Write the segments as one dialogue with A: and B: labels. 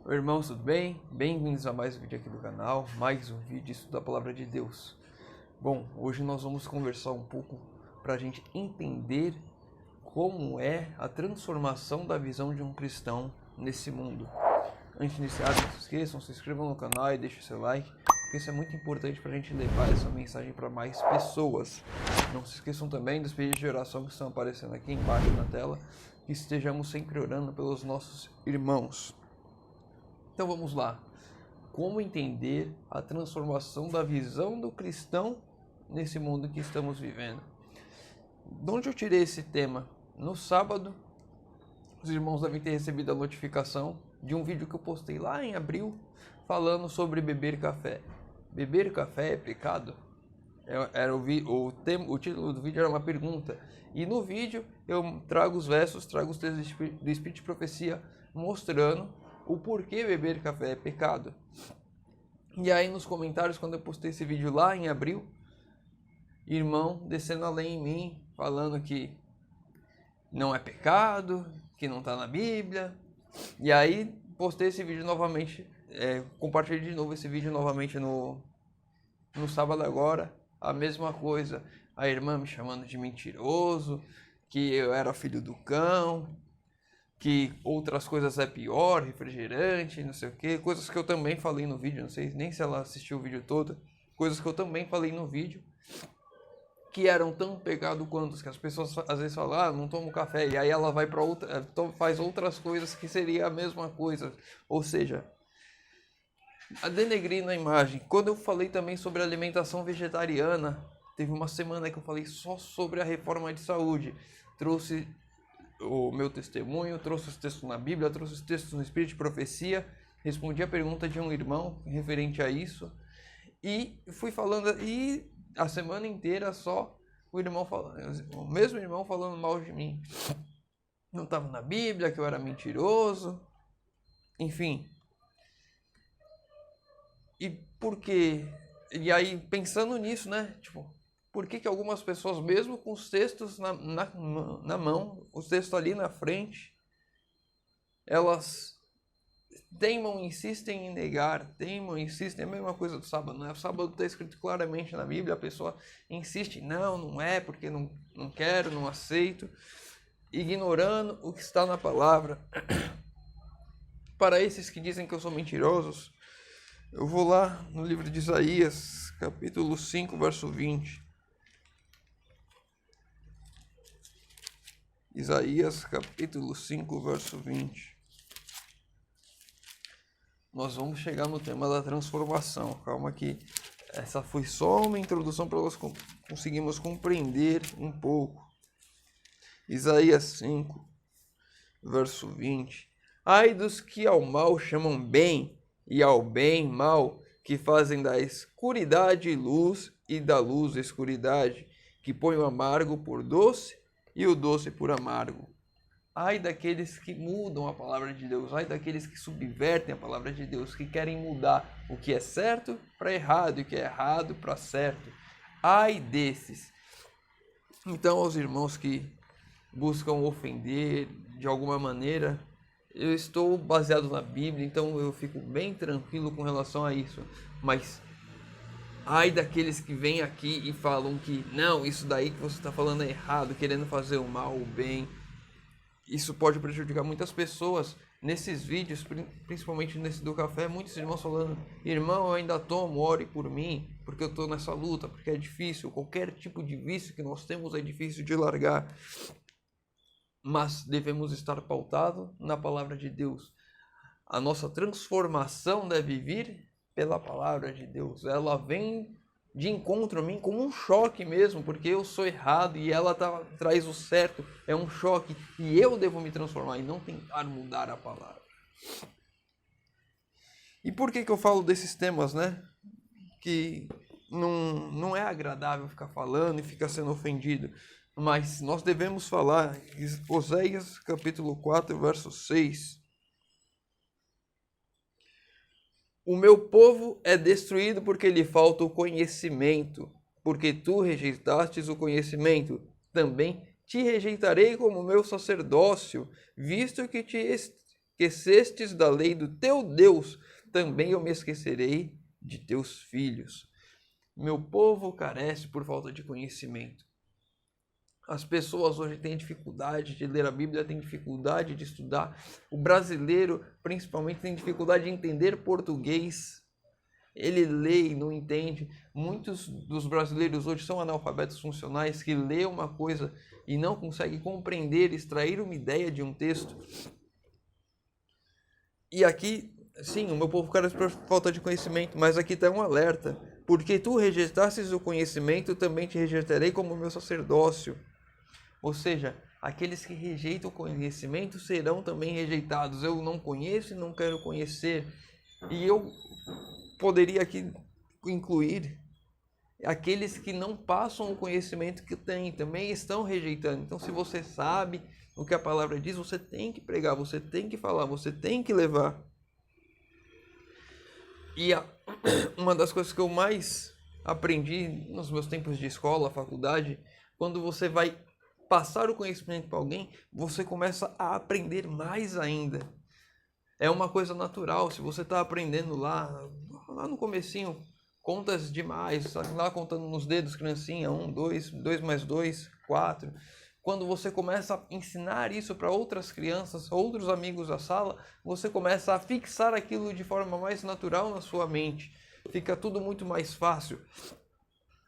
A: Oi, irmãos, tudo bem? Bem-vindos a mais um vídeo aqui do canal, mais um vídeo de estudo da Palavra de Deus. Bom, hoje nós vamos conversar um pouco para a gente entender como é a transformação da visão de um cristão nesse mundo. Antes de iniciar, não se esqueçam, se inscrevam no canal e deixem seu like, porque isso é muito importante para a gente levar essa mensagem para mais pessoas. Não se esqueçam também dos pedidos de oração que estão aparecendo aqui embaixo na tela, que estejamos sempre orando pelos nossos irmãos. Então vamos lá. Como entender a transformação da visão do cristão nesse mundo que estamos vivendo? De onde eu tirei esse tema? No sábado, os irmãos devem ter recebido a notificação de um vídeo que eu postei lá em abril, falando sobre beber café. Beber café é pecado? O título do vídeo era uma pergunta. E no vídeo eu trago os versos, trago os textos do Espírito de Profecia, mostrando o porquê beber café é pecado. E aí nos comentários, quando eu postei esse vídeo lá em abril, irmão descendo a lei em mim, falando que não é pecado, que não está na Bíblia. E aí postei esse vídeo novamente, compartilhei de novo esse vídeo novamente no sábado agora, a mesma coisa. A irmã me chamando de mentiroso, que eu era filho do cão, que outras coisas é pior, refrigerante, não sei o que, coisas que eu também falei no vídeo, não sei nem se ela assistiu o vídeo todo, coisas que eu também falei no vídeo, que eram tão pecado quanto, que as pessoas às vezes falam, não tomo café, e aí ela vai para outra, faz outras coisas que seria a mesma coisa, ou seja, a denegrindo a imagem. Quando eu falei também sobre alimentação vegetariana, teve uma semana que eu falei só sobre a reforma de saúde, trouxe o meu testemunho, trouxe os textos na Bíblia, trouxe os textos no Espírito de Profecia, respondi a pergunta de um irmão referente a isso, e fui falando, e a semana inteira só o mesmo irmão falando mal de mim. Não estava na Bíblia, que eu era mentiroso, enfim. E por quê? E aí, pensando nisso, né, por que algumas pessoas, mesmo com os textos na mão, os textos ali na frente, elas teimam, insistem em negar, insistem, é a mesma coisa do sábado, né? O sábado está escrito claramente na Bíblia, a pessoa insiste, não é, porque não quero, não aceito, ignorando o que está na palavra. Para esses que dizem que eu sou mentirosos, eu vou lá no livro de Isaías, capítulo 5, verso 20. Isaías, capítulo 5, verso 20. Nós vamos chegar no tema da transformação. Calma que essa foi só uma introdução para nós conseguirmos compreender um pouco. Isaías 5, verso 20. Ai dos que ao mal chamam bem, e ao bem mal, que fazem da escuridade luz e da luz escuridade, que põem o amargo por doce e o doce por amargo. Ai daqueles que mudam a palavra de Deus, ai daqueles que subvertem a palavra de Deus, que querem mudar o que é certo para errado e o que é errado para certo. Ai desses. Então, aos irmãos que buscam ofender de alguma maneira, eu estou baseado na Bíblia, então eu fico bem tranquilo com relação a isso. Mas ai daqueles que vêm aqui e falam que não, isso daí que você está falando é errado, querendo fazer o mal ou o bem. Isso pode prejudicar muitas pessoas. Nesses vídeos, principalmente nesse do café, muitos irmãos falando, irmão, eu ainda tomo, ore por mim, porque eu estou nessa luta, porque é difícil. Qualquer tipo de vício que nós temos é difícil de largar. Mas devemos estar pautados na palavra de Deus. A nossa transformação deve vir pela palavra de Deus. Ela vem de encontro a mim como um choque mesmo, porque eu sou errado e ela traz o certo. É um choque e eu devo me transformar e não tentar mudar a palavra. E por que eu falo desses temas, né? Que não é agradável ficar falando e ficar sendo ofendido. Mas nós devemos falar, Oséias capítulo 4, verso 6. O meu povo é destruído porque lhe falta o conhecimento, porque tu rejeitastes o conhecimento. Também te rejeitarei como meu sacerdócio, visto que te esquecestes da lei do teu Deus, também eu me esquecerei de teus filhos. Meu povo carece por falta de conhecimento. As pessoas hoje têm dificuldade de ler a Bíblia, têm dificuldade de estudar. O brasileiro, principalmente, tem dificuldade de entender português. Ele lê e não entende. Muitos dos brasileiros hoje são analfabetos funcionais que lê uma coisa e não conseguem compreender, extrair uma ideia de um texto. E aqui, sim, o meu povo carece por falta de conhecimento, mas aqui está um alerta. Porque tu rejeitasses o conhecimento, também te rejeitarei como meu sacerdócio. Ou seja, aqueles que rejeitam o conhecimento serão também rejeitados. Eu não conheço e não quero conhecer. E eu poderia aqui incluir aqueles que não passam o conhecimento que têm, também estão rejeitando. Então, se você sabe o que a palavra diz, você tem que pregar, você tem que falar, você tem que levar. E uma das coisas que eu mais aprendi nos meus tempos de escola, faculdade, quando você vai passar o conhecimento para alguém, você começa a aprender mais ainda. É uma coisa natural. Se você está aprendendo lá no comecinho, contas demais, lá contando nos dedos, criancinha, 1, 2, 2 mais 2, 4. Quando você começa a ensinar isso para outras crianças, outros amigos da sala, você começa a fixar aquilo de forma mais natural na sua mente. Fica tudo muito mais fácil.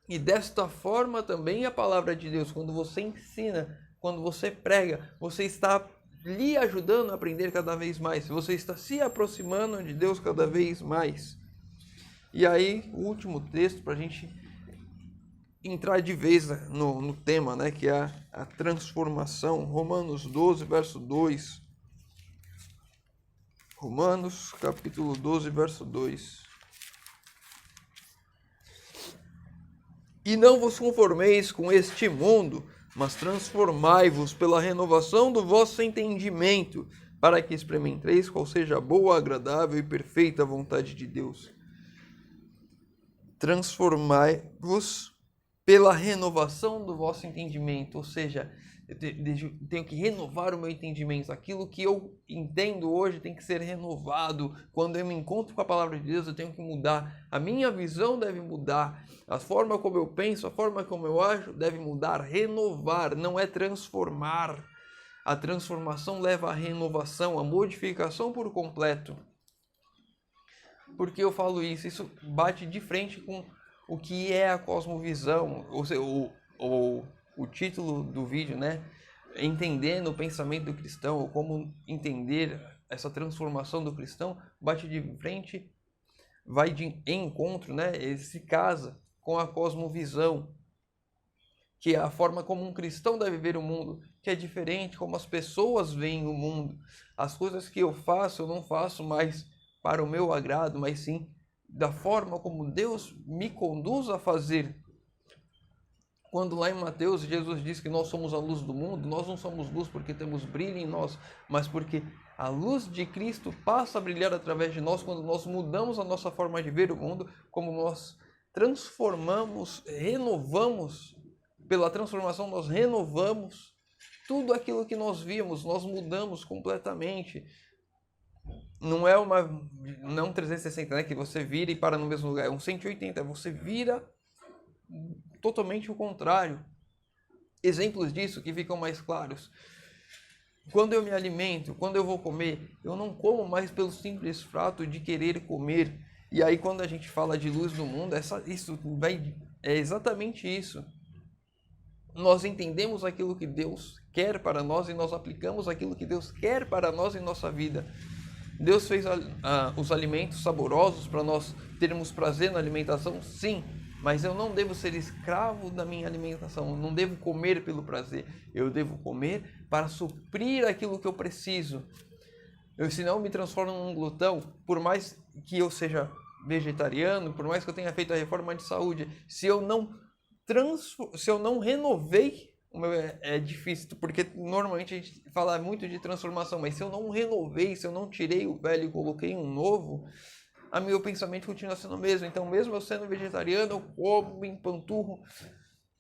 A: E desta forma também a palavra de Deus, quando você ensina, quando você prega, você está lhe ajudando a aprender cada vez mais. Você está se aproximando de Deus cada vez mais. E aí, o último texto para a gente entrar de vez no tema, né, que é a transformação. Romanos 12, verso 2. Romanos, capítulo 12, verso 2. E não vos conformeis com este mundo, mas transformai-vos pela renovação do vosso entendimento, para que experimenteis qual seja a boa, agradável e perfeita vontade de Deus. Transformai-vos pela renovação do vosso entendimento, ou seja, eu tenho que renovar o meu entendimento. Aquilo que eu entendo hoje tem que ser renovado. Quando eu me encontro com a palavra de Deus, eu tenho que mudar. A minha visão deve mudar. A forma como eu penso, a forma como eu ajo deve mudar. Renovar não é transformar. A transformação leva à renovação, à modificação por completo. Por que eu falo isso? Isso bate de frente com o que é a cosmovisão, ou seja, o título do vídeo, né? Entendendo o pensamento do cristão, ou como entender essa transformação do cristão, bate de frente, vai de encontro, né? Ele se casa com a cosmovisão, que é a forma como um cristão deve ver o mundo, que é diferente como as pessoas veem o mundo. As coisas que eu não faço mais para o meu agrado, mas sim da forma como Deus me conduz a fazer. Quando lá em Mateus, Jesus diz que nós somos a luz do mundo, nós não somos luz porque temos brilho em nós, mas porque a luz de Cristo passa a brilhar através de nós quando nós mudamos a nossa forma de ver o mundo, como nós transformamos, renovamos, pela transformação nós renovamos tudo aquilo que nós víamos, nós mudamos completamente. Não é um 360, né, que você vira e para no mesmo lugar, é um 180, você vira totalmente o contrário. Exemplos disso que ficam mais claros. Quando eu me alimento, quando eu vou comer, eu não como mais pelo simples fato de querer comer. E aí quando a gente fala de luz no mundo, é exatamente isso. Nós entendemos aquilo que Deus quer para nós e nós aplicamos aquilo que Deus quer para nós em nossa vida. Deus fez os alimentos saborosos para nós termos prazer na alimentação, sim. Mas eu não devo ser escravo da minha alimentação, eu não devo comer pelo prazer, eu devo comer para suprir aquilo que eu preciso. Senão eu me transformo num glutão, por mais que eu seja vegetariano, por mais que eu tenha feito a reforma de saúde, se eu não renovei, é difícil, porque normalmente a gente fala muito de transformação, mas se eu não renovei, se eu não tirei o velho e coloquei um novo, o meu pensamento continua sendo o mesmo. Então, mesmo eu sendo vegetariano, eu como, me empanturro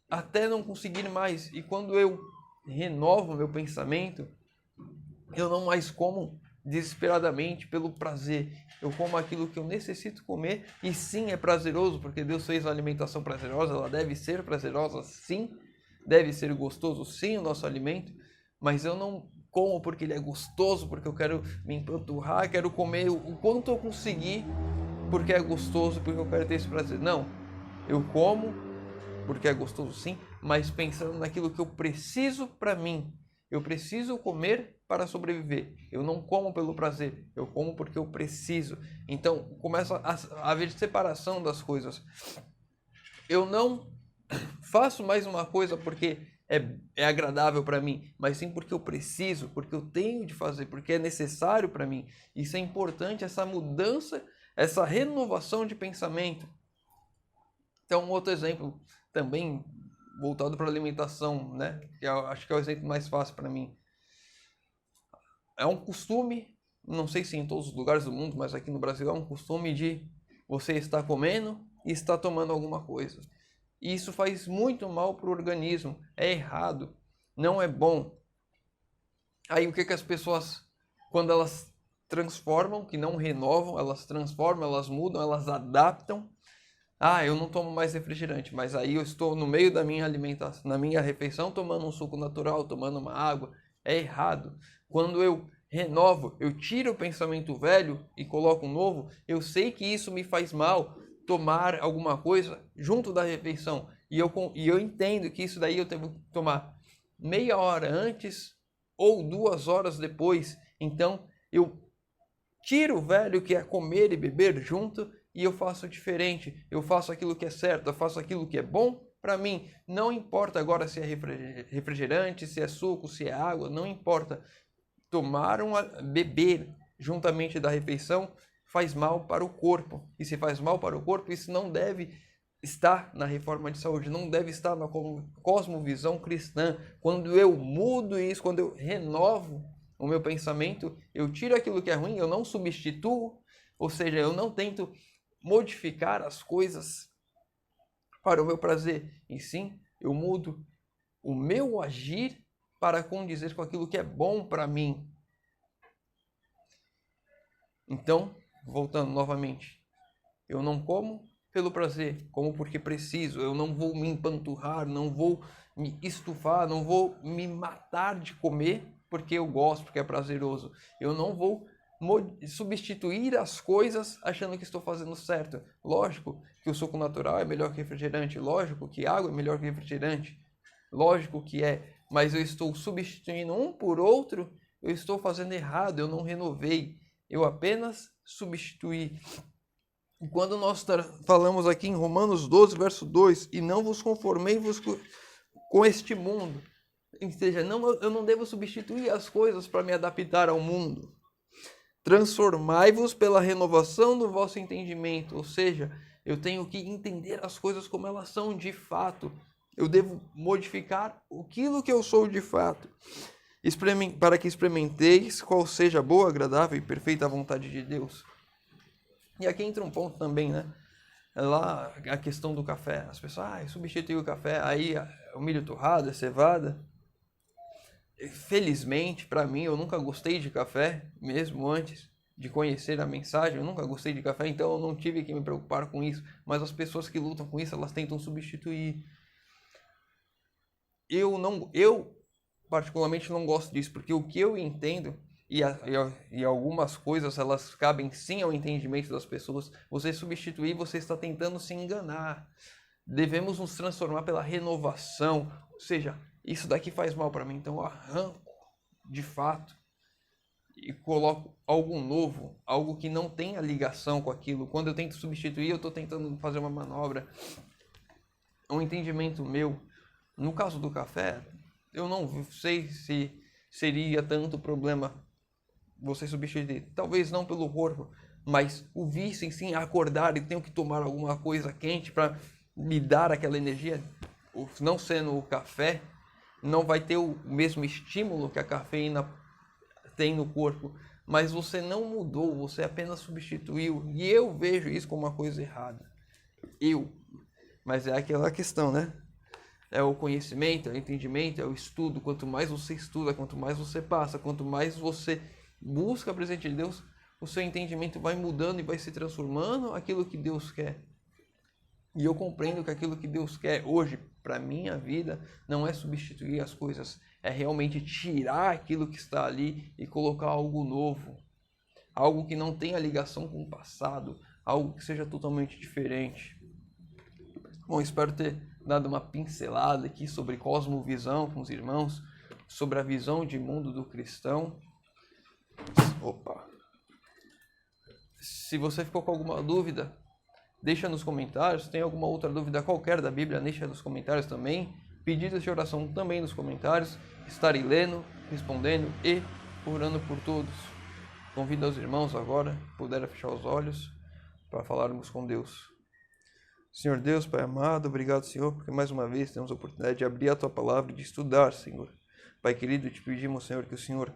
A: até não conseguir mais. E quando eu renovo meu pensamento, eu não mais como desesperadamente pelo prazer. Eu como aquilo que eu necessito comer e sim é prazeroso, porque Deus fez a alimentação prazerosa, ela deve ser prazerosa sim, deve ser gostoso sim o nosso alimento, mas eu não como porque ele é gostoso, porque eu quero me empanturrar, quero comer o quanto eu conseguir porque é gostoso, porque eu quero ter esse prazer. Não, eu como porque é gostoso sim, mas pensando naquilo que eu preciso para mim. Eu preciso comer para sobreviver. Eu não como pelo prazer, eu como porque eu preciso. Então começa a haver separação das coisas. Eu não faço mais uma coisa porque é agradável para mim, mas sim porque eu preciso, porque eu tenho de fazer, porque é necessário para mim. Isso é importante, essa mudança, essa renovação de pensamento. Então, um outro exemplo também voltado para a alimentação, né? Que eu acho que é o exemplo mais fácil para mim. É um costume, não sei se em todos os lugares do mundo, mas aqui no Brasil é um costume de você estar comendo e estar tomando alguma coisa. E isso faz muito mal para o organismo, é errado, não é bom. Aí o que as pessoas, quando elas transformam, que não renovam, elas transformam, elas mudam, elas adaptam. Ah, eu não tomo mais refrigerante, mas aí eu estou no meio da minha alimentação, na minha refeição, tomando um suco natural, tomando uma água. É errado. Quando eu renovo, eu tiro o pensamento velho e coloco um novo, eu sei que isso me faz mal tomar alguma coisa junto da refeição. E eu entendo que isso daí eu tenho que tomar meia hora antes ou 2 horas depois. Então, eu tiro o velho que é comer e beber junto e eu faço diferente. Eu faço aquilo que é certo, eu faço aquilo que é bom para mim. Não importa agora se é refrigerante, se é suco, se é água, não importa. Beber juntamente da refeição faz mal para o corpo. E se faz mal para o corpo, isso não deve estar na reforma de saúde, não deve estar na cosmovisão cristã. Quando eu mudo isso, quando eu renovo o meu pensamento, eu tiro aquilo que é ruim, eu não substituo, ou seja, eu não tento modificar as coisas para o meu prazer, e sim, eu mudo o meu agir para condizer com aquilo que é bom para mim. Então, voltando novamente, eu não como pelo prazer, como porque preciso. Eu não vou me empanturrar, não vou me estufar, não vou me matar de comer porque eu gosto, porque é prazeroso. Eu não vou substituir as coisas achando que estou fazendo certo. Lógico que o suco natural é melhor que refrigerante, lógico que água é melhor que refrigerante, lógico que é, mas eu estou substituindo um por outro, eu estou fazendo errado, eu não renovei, eu apenas substituí. E quando nós falamos aqui em Romanos 12, verso 2, e não vos conformei-vos com este mundo, ou seja, eu não devo substituir as coisas para me adaptar ao mundo. Transformai-vos pela renovação do vosso entendimento, ou seja, eu tenho que entender as coisas como elas são de fato. Eu devo modificar aquilo que eu sou de fato, para que experimenteis qual seja a boa, agradável e perfeita vontade de Deus. E aqui entra um ponto também, né? Lá a questão do café. As pessoas, substitui o café, aí o milho torrado, a cevada. Felizmente, para mim, eu nunca gostei de café, mesmo antes de conhecer a mensagem, eu nunca gostei de café, então eu não tive que me preocupar com isso. Mas as pessoas que lutam com isso, elas tentam substituir. Eu particularmente não gosto disso, porque o que eu entendo, e algumas coisas elas cabem sim ao entendimento das pessoas, você substituir, você está tentando se enganar. Devemos nos transformar pela renovação, ou seja, isso daqui faz mal para mim, então eu arranco de fato e coloco algo novo, algo que não tenha ligação com aquilo. Quando eu tento substituir, eu estou tentando fazer uma manobra. Um entendimento meu, no caso do café, eu não sei se seria tanto problema você substituir. Talvez não pelo corpo, mas o vício em si, acordar e tenho que tomar alguma coisa quente para me dar aquela energia, não sendo o café, não vai ter o mesmo estímulo que a cafeína tem no corpo, mas você não mudou, você apenas substituiu, e eu vejo isso como uma coisa errada. Mas é aquela questão, né? É o conhecimento, é o entendimento, é o estudo. Quanto mais você estuda, quanto mais você passa, quanto mais você busca a presença de Deus, o seu entendimento vai mudando e vai se transformando aquilo que Deus quer. E eu compreendo que aquilo que Deus quer hoje para minha vida não é substituir as coisas, é realmente tirar aquilo que está ali e colocar algo novo. Algo que não tenha ligação com o passado, algo que seja totalmente diferente. Bom, espero ter dado uma pincelada aqui sobre cosmovisão com os irmãos, sobre a visão de mundo do cristão. Opa! Se você ficou com alguma dúvida, deixa nos comentários. Se tem alguma outra dúvida qualquer da Bíblia, deixa nos comentários também. Pedidos de oração também nos comentários. Estarei lendo, respondendo e orando por todos. Convido os irmãos agora, puderem fechar os olhos para falarmos com Deus. Senhor Deus, Pai amado, obrigado, Senhor, porque mais uma vez temos a oportunidade de abrir a Tua Palavra e de estudar, Senhor. Pai querido, te pedimos, Senhor, que o Senhor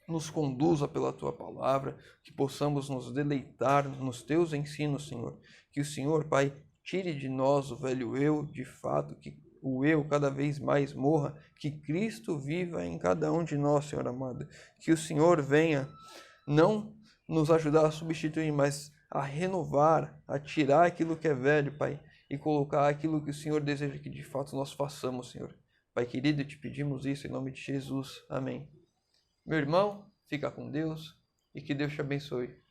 A: nos conduza pela Tua Palavra, que possamos nos deleitar nos Teus ensinos, Senhor. Que o Senhor, Pai, tire de nós o velho eu, de fato, que o eu cada vez mais morra, que Cristo viva em cada um de nós, Senhor amado. Que o Senhor venha não nos ajudar a substituir, mas a renovar, a tirar aquilo que é velho, Pai, e colocar aquilo que o Senhor deseja que de fato nós façamos, Senhor. Pai querido, te pedimos isso em nome de Jesus. Amém. Meu irmão, fica com Deus e que Deus te abençoe.